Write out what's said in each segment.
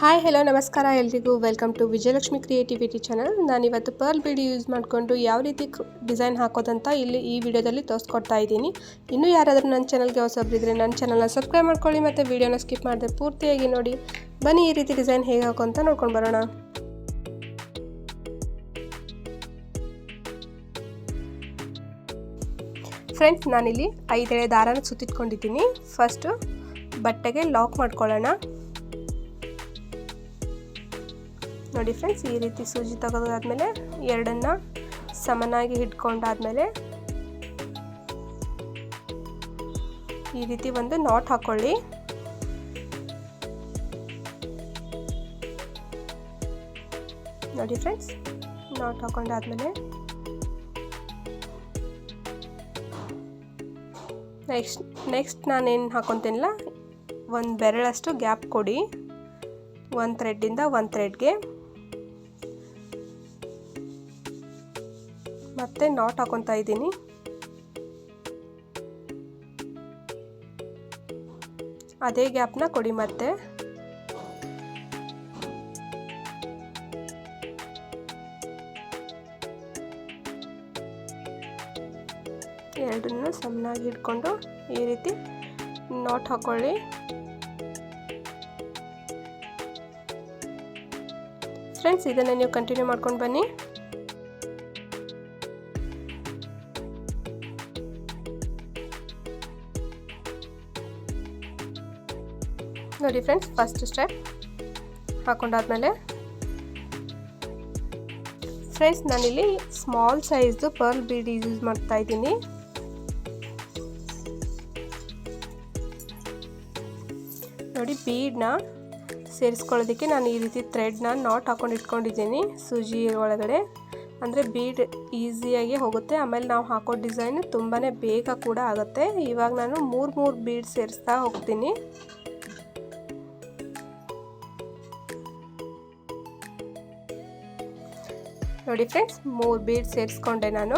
Hi hello ನಮಸ್ಕಾರ ಎಲ್ರಿಗೂ welcome to Vijayalakshmi creativity channel. ನಾನಿವತ್ತು ಪರ್ಲ್ ಬೀಡ್ ಯೂಸ್ ಮಾಡಿಕೊಂಡು ಯಾವ ರೀತಿ ಡಿಸೈನ್ ಹಾಕೋದಂತ ಈ ವಿಡಿಯೋದಲ್ಲಿ ತೋರಿಸ್ಕೊಡ್ತಾ ಇದ್ದೀನಿ. ಇನ್ನೂ ಯಾರಾದರೂ ನನ್ನ ಚಾನಲ್ಗೆ ಹೊಸಬ್ರಿದ್ರೆ ನನ್ನ ಚಾನಲ್ನ ಸಬ್ಸ್ಕ್ರೈಬ್ ಮಾಡ್ಕೊಳ್ಳಿ ಮತ್ತು ವಿಡಿಯೋನ ಸ್ಕಿಪ್ ಮಾಡದೆ ಪೂರ್ತಿಯಾಗಿ ನೋಡಿ. ಬನ್ನಿ ಈ ರೀತಿ ಡಿಸೈನ್ ಹೇಗೆ ಹಾಕೋ ಅಂತ ನೋಡ್ಕೊಂಡು ಬರೋಣ. ಫ್ರೆಂಡ್ಸ್, ನಾನಿಲ್ಲಿ 5 ಎಳೆ ದಾರನ ಸುತ್ತಿಟ್ಕೊಂಡಿದ್ದೀನಿ. ಫಸ್ಟು ಬಟ್ಟೆಗೆ ಲಾಕ್ ಮಾಡ್ಕೊಳ್ಳೋಣ. ನೋಡಿ ಫ್ರೆಂಡ್ಸ್, ಈ ರೀತಿ ಸೂಜಿ ತೆಗೆದಾದ್ಮೇಲೆ ಎರಡನ್ನ ಸಮನಾಗಿ ಹಿಡ್ಕೊಂಡಾದ್ಮೇಲೆ ಈ ರೀತಿ ಒಂದು ನಾಟ್ ಹಾಕೊಳ್ಳಿ. ನೋಡಿ ಫ್ರೆಂಡ್ಸ್, ನಾಟ್ ಹಾಕೊಂಡಾದ್ಮೇಲೆ ನೆಕ್ಸ್ಟ್ ನಾನೇನು ಹಾಕೊತೀನಿಲ್ಲ, ಒಂದು ಬೆರಳಷ್ಟು ಗ್ಯಾಪ್ ಕೊಡಿ. ಒಂದು ಥ್ರೆಡ್ಡಿಂದ ಒಂದು ಥ್ರೆಡ್ಗೆ ಮತ್ತೆ ನಾಟ್ ಹಾಕೊತಾ ಇದ್ದೀನಿ. ಅದೇ ಗ್ಯಾಪ್ನ ಕೊಡಿ. ಮತ್ತೆ ಎರಡನ್ನೂ ಸಮನಾಗಿ ಹಿಡ್ಕೊಂಡು ಈ ರೀತಿ ನಾಟ್ ಹಾಕೊಳ್ಳಿ. ಫ್ರೆಂಡ್ಸ್, ಇದನ್ನು ನೀವು ಕಂಟಿನ್ಯೂ ಮಾಡ್ಕೊಂಡು ಬನ್ನಿ. ನೋಡಿ ಫ್ರೆಂಡ್ಸ್, ಫಸ್ಟ್ ಸ್ಟೆಪ್ ಹಾಕೊಂಡಾದ್ಮೇಲೆ ಫ್ರೆಂಡ್ಸ್, ನಾನಿಲ್ಲಿ ಸ್ಮಾಲ್ ಸೈಜ್ದು ಪರ್ಲ್ ಬೀಡ್ ಯೂಸ್ ಮಾಡ್ತಾ ಇದ್ದೀನಿ. ನೋಡಿ, ಬೀಡ್ನ ಸೇರಿಸ್ಕೊಳ್ಳೋದಕ್ಕೆ ನಾನು ಈ ರೀತಿ ಥ್ರೆಡ್ನ ನಾಟ್ ಹಾಕೊಂಡು ಇಟ್ಕೊಂಡಿದ್ದೀನಿ ಸೂಜಿ ಒಳಗಡೆ. ಅಂದರೆ ಬೀಡ್ ಈಸಿಯಾಗಿ ಹೋಗುತ್ತೆ. ಆಮೇಲೆ ನಾವು ಹಾಕೋ ಡಿಸೈನ್ ತುಂಬಾ ಬೇಗ ಕೂಡ ಆಗುತ್ತೆ. ಇವಾಗ ನಾನು 3 ಬೀಡ್ ಸೇರಿಸ್ತಾ ಹೋಗ್ತೀನಿ. ನೋಡಿ ಫ್ರೆಂಡ್ಸ್, 3 ಬೀಡ್ ಸೇರಿಸ್ಕೊಂಡೆ ನಾನು.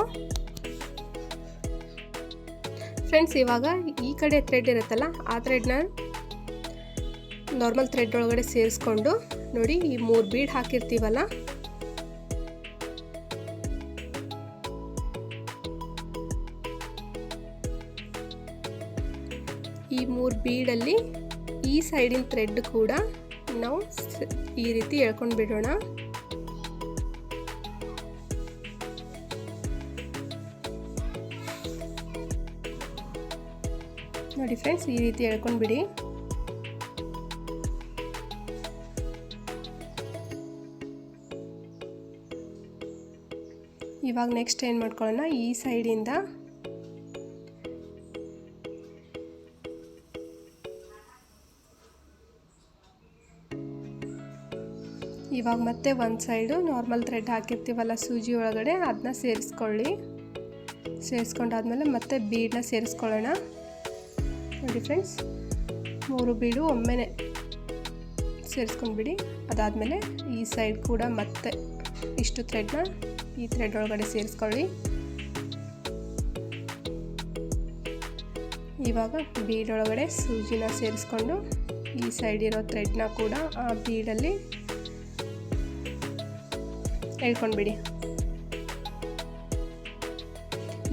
ಫ್ರೆಂಡ್ಸ್, ಇವಾಗ ಈ ಕಡೆ ಥ್ರೆಡ್ ಇರುತ್ತಲ್ಲ, ಆ ಥ್ರೆಡ್ನ ನಾರ್ಮಲ್ ಥ್ರೆಡ್ ಒಳಗಡೆ ಸೇರಿಸ್ಕೊಂಡು ನೋಡಿ, ಈ 3 ಬೀಡ್ ಹಾಕಿರ್ತೀವಲ್ಲ, ಈ 3 ಬೀಡಲ್ಲಿ ಈ ಸೈಡಿನ ಥ್ರೆಡ್ ಕೂಡ ನಾವು ಈ ರೀತಿ ಎಳ್ಕೊಂಡು ಬಿಡೋಣ. ನೋಡಿ ಫ್ರೆಂಡ್ಸ್, ಈ ರೀತಿ ಎಳ್ಕೊಂಡು ಬಿಡಿ. ಇವಾಗ ನೆಕ್ಸ್ಟ್ ಏನು ಮಾಡ್ಕೊಳ್ಳೋಣ, ಈ ಸೈಡಿಂದ ಇವಾಗ ಮತ್ತೆ ಒಂದು ಸೈಡು ನಾರ್ಮಲ್ ಥ್ರೆಡ್ ಹಾಕಿರ್ತೀವಲ್ಲ ಸೂಜಿ ಒಳಗಡೆ, ಅದನ್ನ ಸೇರಿಸ್ಕೊಳ್ಳಿ. ಸೇರಿಸ್ಕೊಂಡಾದ್ಮೇಲೆ ಮತ್ತೆ ಬೀಡನ್ನ ಸೇರಿಸ್ಕೊಳ್ಳೋಣ. ನೋಡಿ ಫ್ರೆಂಡ್ಸ್, 3 ಬೀಡು ಒಮ್ಮೆನೆ ಸೇರಿಸ್ಕೊಂಡ್ಬಿಡಿ. ಅದಾದಮೇಲೆ ಈ ಸೈಡ್ ಕೂಡ ಮತ್ತೆ ಇಷ್ಟು ಥ್ರೆಡ್ನ ಈ ಥ್ರೆಡ್ ಒಳಗಡೆ ಸೇರಿಸ್ಕೊಳ್ಳಿ. ಇವಾಗ ಬೀಡ್ ಒಳಗಡೆ ಸೂಜಿನ ಸೇರಿಸ್ಕೊಂಡು ಈ ಸೈಡ್ ಇರೋ ಥ್ರೆಡ್ನ ಕೂಡ ಆ ಬೀಡಲ್ಲಿ ಎಳ್ಕೊಂಡ್ಬಿಡಿ.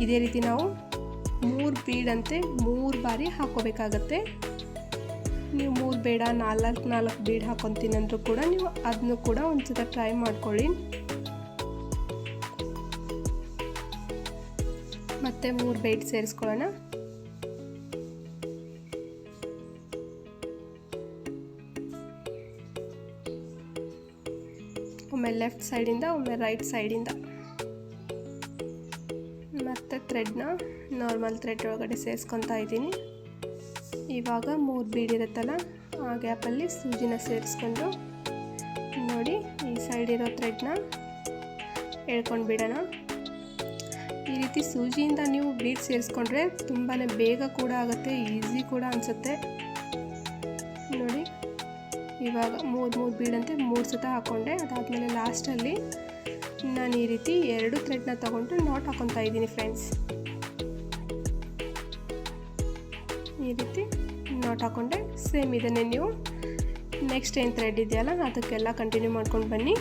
ಇದೇ ರೀತಿ ನಾವು 3 ಬೀಡಂತೆ 3 ಬಾರಿ ಹಾಕೋಬೇಕಾಗತ್ತೆ. ನೀವು 3 ಬೇಡ 4 ಬೀಡ್ ಹಾಕೊತೀನಿ ಅಂದರೂ ಕೂಡ ನೀವು ಅದನ್ನು ಕೂಡ ಒಂದ್ಸಲ ಟ್ರೈ ಮಾಡ್ಕೊಳ್ಳಿ. ಮತ್ತೆ 3 ಬೀಡ್ ಸೇರಿಸ್ಕೊಳ್ಳೋಣ. ಒಮ್ಮೆ ಲೆಫ್ಟ್ ಸೈಡಿಂದ, ಒಮ್ಮೆ ರೈಟ್ ಸೈಡಿಂದ ಮತ್ತೆ ಥ್ರೆಡ್ನ ನಾರ್ಮಲ್ ಥ್ರೆಡ್ ಒಳಗಡೆ ಸೇರಿಸ್ಕೊತಾ ಇದ್ದೀನಿ. ಇವಾಗ 3 ಬೀಡ್ ಇರುತ್ತಲ್ಲ, ಆ ಗ್ಯಾಪಲ್ಲಿ ಸೂಜಿನ ಸೇರಿಸ್ಕೊಂಡು ನೋಡಿ, ಈ ಸೈಡ್ ಇರೋ ಥ್ರೆಡ್ನ ಎಳ್ಕೊಂಡು ಬಿಡೋಣ. ಈ ರೀತಿ ಸೂಜಿಯಿಂದ ನೀವು ಬೀಡ್ ಸೇರಿಸ್ಕೊಂಡ್ರೆ ತುಂಬಾ ಬೇಗ ಕೂಡ ಆಗುತ್ತೆ, ಈಸಿ ಕೂಡ ಅನಿಸುತ್ತೆ. ನೋಡಿ, ಇವಾಗ 3 ಬೀಡಂತೆ 3 ಸತ ಹಾಕ್ಕೊಂಡೆ. ಅದಾದಮೇಲೆ ಲಾಸ್ಟಲ್ಲಿ ನಾನು ಈ ರೀತಿ 2 ಥ್ರೆಡ್ನ ತಗೊಂಡು ನಾಟ್ ಹಾಕೊತಾ ಇದ್ದೀನಿ. ಫ್ರೆಂಡ್ಸ್, ಈ ರೀತಿ ನಾಟ್ ಹಾಕೊಂಡೆ. ಸೇಮ್ ಇದನ್ನೇ ನೀವು ನೆಕ್ಸ್ಟ್ ಏನು ಥ್ರೆಡ್ ಇದೆಯಲ್ಲ ಅದಕ್ಕೆಲ್ಲ ಕಂಟಿನ್ಯೂ ಮಾಡ್ಕೊಂಡು ಬನ್ನಿ.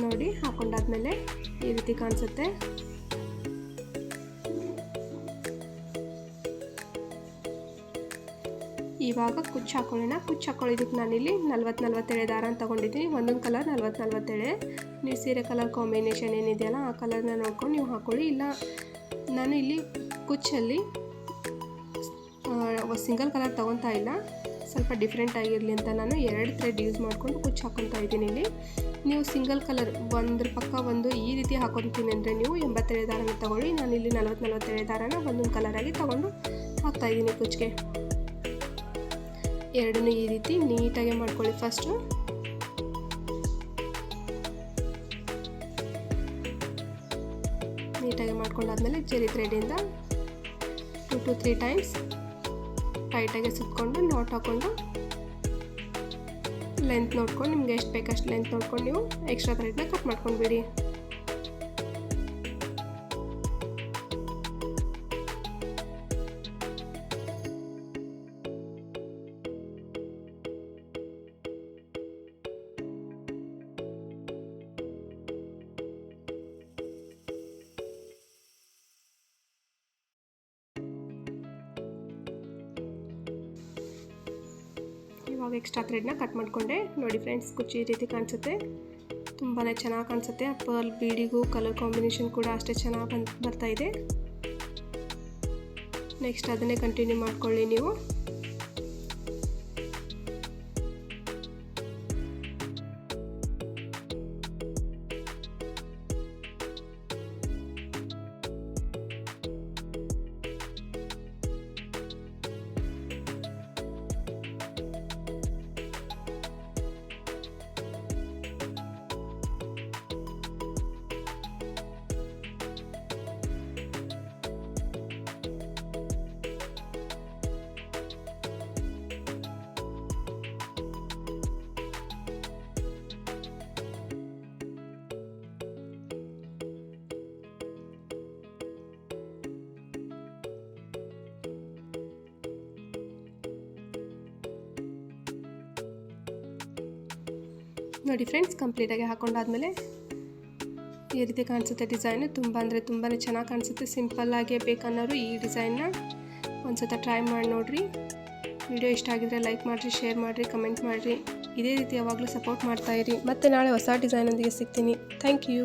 ನೋಡಿ ಹಾಕೊಂಡಾದ್ಮೇಲೆ ಈ ರೀತಿ ಕಾಣಿಸುತ್ತೆ. ಇವಾಗ ಕುಚ್ಚು ಹಾಕೊಳ್ಳೋಣ. ಕುಚ್ಚು ಹಾಕೊಳ್ಳೋದಕ್ಕೆ ನಾನಿಲ್ಲಿ 40-47 ದಾರ ತೊಗೊಂಡಿದ್ದೀನಿ. ಒಂದೊಂದು ಕಲರ್ 40-47. ನೀವು ಸೀರೆ ಕಲರ್ ಕಾಂಬಿನೇಷನ್ ಏನಿದೆಯಲ್ಲ ಆ ಕಲರ್ನ ನೋಡ್ಕೊಂಡು ನೀವು ಹಾಕ್ಕೊಳ್ಳಿ. ಇಲ್ಲ ನಾನು ಇಲ್ಲಿ ಕುಚ್ಚಲ್ಲಿ ಸಿಂಗಲ್ ಕಲರ್ ತೊಗೊತಾ ಇಲ್ಲ, ಸ್ವಲ್ಪ ಡಿಫ್ರೆಂಟ್ ಆಗಿರಲಿ ಅಂತ ನಾನು 2 ಥ್ರೆಡ್ ಯೂಸ್ ಮಾಡಿಕೊಂಡು ಕುಚ್ಚು ಹಾಕ್ಕೊತಾ ಇದ್ದೀನಿ. ಇಲ್ಲಿ ನೀವು ಸಿಂಗಲ್ ಕಲರ್ ಒಂದ್ರ ಪಕ್ಕ ಒಂದು ಈ ರೀತಿ ಹಾಕೊತೀನಿ ಅಂದರೆ ನೀವು 87 ದಾರನ ತೊಗೊಳ್ಳಿ. ನಾನಿಲ್ಲಿ 40-47 ದಾರನ ಒಂದೊಂದು ಕಲರಾಗಿ ತೊಗೊಂಡು ಹಾಕ್ತಾಯಿದ್ದೀನಿ ಕುಚ್ಚಿಗೆ. ಎರಡನ್ನೂ ಈ ರೀತಿ ನೀಟಾಗಿ ಮಾಡ್ಕೊಳ್ಳಿ. ಫಸ್ಟು ನೀಟಾಗಿ ಮಾಡ್ಕೊಂಡಾದ್ಮೇಲೆ ಜರಿ ಥ್ರೆಡಿಂದ 2 to 3 ಟೈಮ್ಸ್ ಟೈಟಾಗಿ ಸುತ್ತಕೊಂಡು ನಾಟ್ ಹಾಕ್ಕೊಂಡು ಲೆಂತ್ ನೋಡ್ಕೊಂಡು ನಿಮ್ಗೆ ಎಷ್ಟು ಬೇಕಷ್ಟು ಲೆಂತ್ ನೋಡ್ಕೊಂಡು ನೀವು ಎಕ್ಸ್ಟ್ರಾ ಥ್ರೆಡ್ನ ಕಟ್ ಮಾಡ್ಕೊಂಡ್ಬಿಡಿ. ಇವಾಗ ಎಕ್ಸ್ಟ್ರಾ ಥ್ರೆಡ್ನ ಕಟ್ ಮಾಡಿಕೊಂಡೆ. ನೋಡಿ ಫ್ರೆಂಡ್ಸ್, ಕುಚ್ಚು ಈ ರೀತಿ ಕಾಣಿಸುತ್ತೆ, ತುಂಬಾ ಚೆನ್ನಾಗಿ ಕಾಣಿಸುತ್ತೆ. ಪರ್ಲ್ ಬೀಡಿಗೂ ಕಲರ್ ಕಾಂಬಿನೇಷನ್ ಕೂಡ ಅಷ್ಟೇ ಚೆನ್ನಾಗಿ ಬರ್ತಾ ಇದೆ. ನೆಕ್ಸ್ಟ್ ಅದನ್ನೇ ಕಂಟಿನ್ಯೂ ಮಾಡ್ಕೊಳ್ಳಿ ನೀವು. ನೋಡಿ ಫ್ರೆಂಡ್ಸ್, ಕಂಪ್ಲೀಟಾಗಿ ಹಾಕೊಂಡಾದ್ಮೇಲೆ ಈ ರೀತಿ ಕಾಣಿಸುತ್ತೆ ಡಿಸೈನು. ತುಂಬ ಅಂದರೆ ತುಂಬಾ ಚೆನ್ನಾಗಿ ಕಾಣಿಸುತ್ತೆ. ಸಿಂಪಲ್ಲಾಗೇ ಬೇಕನ್ನೋರು ಈ ಡಿಸೈನ್ನ ಒಂದು ಸತ ಟ್ರೈ ಮಾಡಿ ನೋಡಿರಿ. ವಿಡಿಯೋ ಇಷ್ಟ ಆಗಿದ್ರೆ ಲೈಕ್ ಮಾಡಿರಿ, ಶೇರ್ ಮಾಡಿರಿ, ಕಮೆಂಟ್ ಮಾಡಿರಿ. ಇದೇ ರೀತಿ ಯಾವಾಗಲೂ ಸಪೋರ್ಟ್ ಮಾಡ್ತಾಯಿರಿ. ಮತ್ತು ನಾಳೆ ಹೊಸ ಡಿಸೈನೊಂದಿಗೆ ಸಿಗ್ತೀನಿ. Thank you.